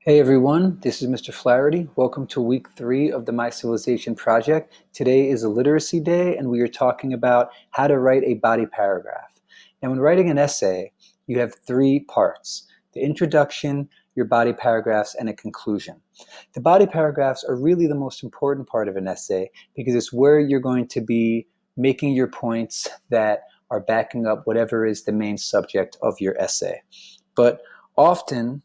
Hey everyone, this is Mr. Flaherty. Welcome to week 3 of the My Civilization project. Today is a literacy day and we are talking about how to write a body paragraph. Now when writing an essay, you have 3 parts: the introduction, your body paragraphs, and a conclusion. The body paragraphs are really the most important part of an essay because it's where you're going to be making your points that are backing up whatever is the main subject of your essay. But often,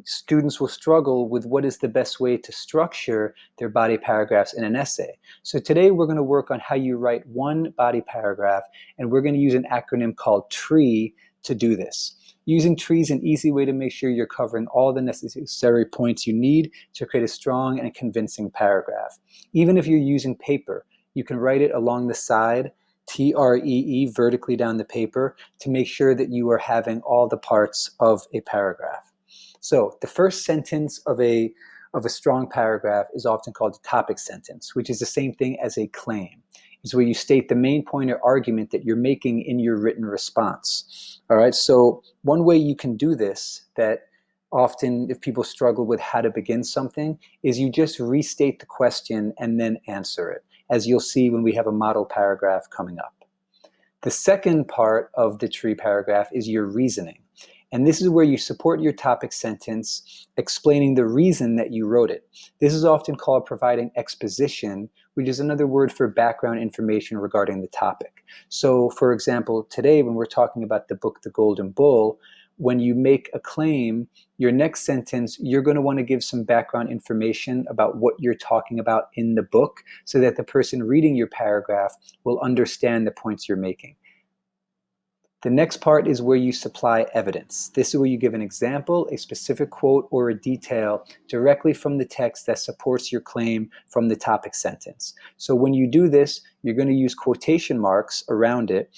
students will struggle with what is the best way to structure their body paragraphs in an essay. So today we're going to work on how you write one body paragraph, and we're going to use an acronym called TREE to do this. Using TREE is an easy way to make sure you're covering all the necessary points you need to create a strong and convincing paragraph. Even if you're using paper, you can write it along the side, TREE, vertically down the paper, to make sure that you are having all the parts of a paragraph. So the first sentence of a strong paragraph is often called a topic sentence, which is the same thing as a claim. It's where you state the main point or argument that you're making in your written response. All right, so one way you can do this, that often if people struggle with how to begin something, is you just restate the question and then answer it, as you'll see when we have a model paragraph coming up. The second part of the TREE paragraph is your reasoning. And this is where you support your topic sentence, explaining the reason that you wrote it. This is often called providing exposition, which is another word for background information regarding the topic. So, for example, today when we're talking about the book, The Golden Bull, when you make a claim, your next sentence, you're going to want to give some background information about what you're talking about in the book so that the person reading your paragraph will understand the points you're making. The next part is where you supply evidence. This is where you give an example, a specific quote, or a detail directly from the text that supports your claim from the topic sentence. So when you do this, you're going to use quotation marks around it.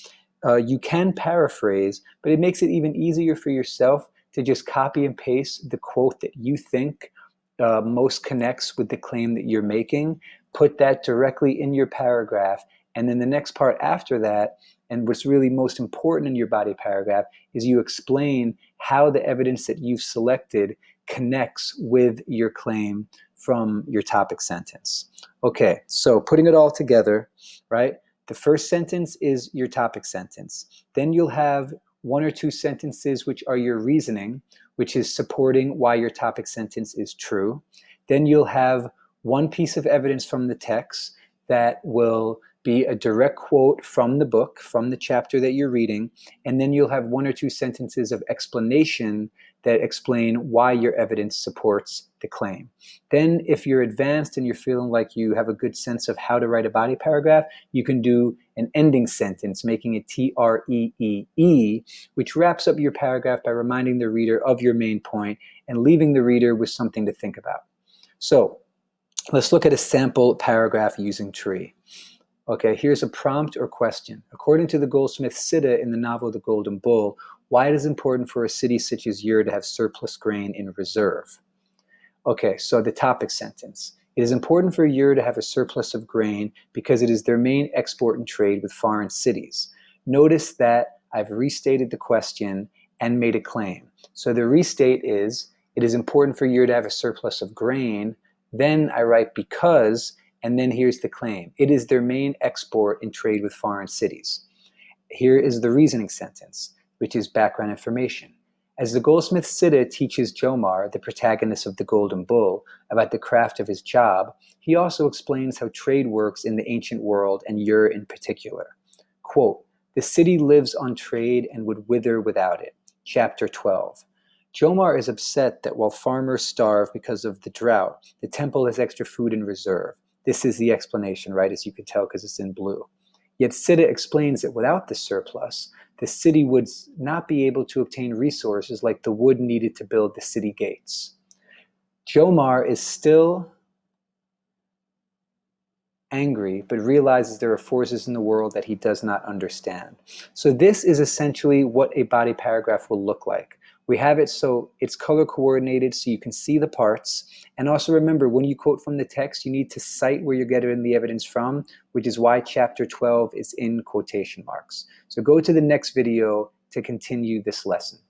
You can paraphrase, but it makes it even easier for yourself to just copy and paste the quote that you think most connects with the claim that you're making, put that directly in your paragraph, and then the next part after that, and what's really most important in your body paragraph, is you explain how the evidence that you've selected connects with your claim from your topic sentence. Okay, so putting it all together, right? The first sentence is your topic sentence. Then you'll have 1 or 2 sentences which are your reasoning, which is supporting why your topic sentence is true. Then you'll have 1 piece of evidence from the text that will be a direct quote from the book, from the chapter that you're reading, and then you'll have 1 or 2 sentences of explanation that explain why your evidence supports the claim. Then if you're advanced and you're feeling like you have a good sense of how to write a body paragraph, you can do an ending sentence, making it TREEE, which wraps up your paragraph by reminding the reader of your main point and leaving the reader with something to think about. So let's look at a sample paragraph using TREE. Okay, here's a prompt or question. According to the goldsmith Siddha in the novel The Golden Bull, why it is important for a city such as Ur to have surplus grain in reserve? Okay, so the topic sentence. It is important for Ur to have a surplus of grain because it is their main export and trade with foreign cities. Notice that I've restated the question and made a claim. So the restate is, it is important for Ur to have a surplus of grain. Then I write because, and then here's the claim. It is their main export and trade with foreign cities. Here is the reasoning sentence, which is background information. As the goldsmith Siddha teaches Jomar, the protagonist of The Golden Bull, about the craft of his job, he also explains how trade works in the ancient world and Ur in particular. Quote, the city lives on trade and would wither without it. Chapter 12. Jomar is upset that while farmers starve because of the drought, the temple has extra food in reserve. This is the explanation, right, as you can tell because it's in blue. Yet Siddha explains that without the surplus, the city would not be able to obtain resources like the wood needed to build the city gates. Jomar is still angry, but realizes there are forces in the world that he does not understand. So this is essentially what a body paragraph will look like. We have it so it's color coordinated so you can see the parts. And also remember, when you quote from the text, you need to cite where you're getting the evidence from, which is why chapter 12 is in quotation marks. So go to the next video to continue this lesson.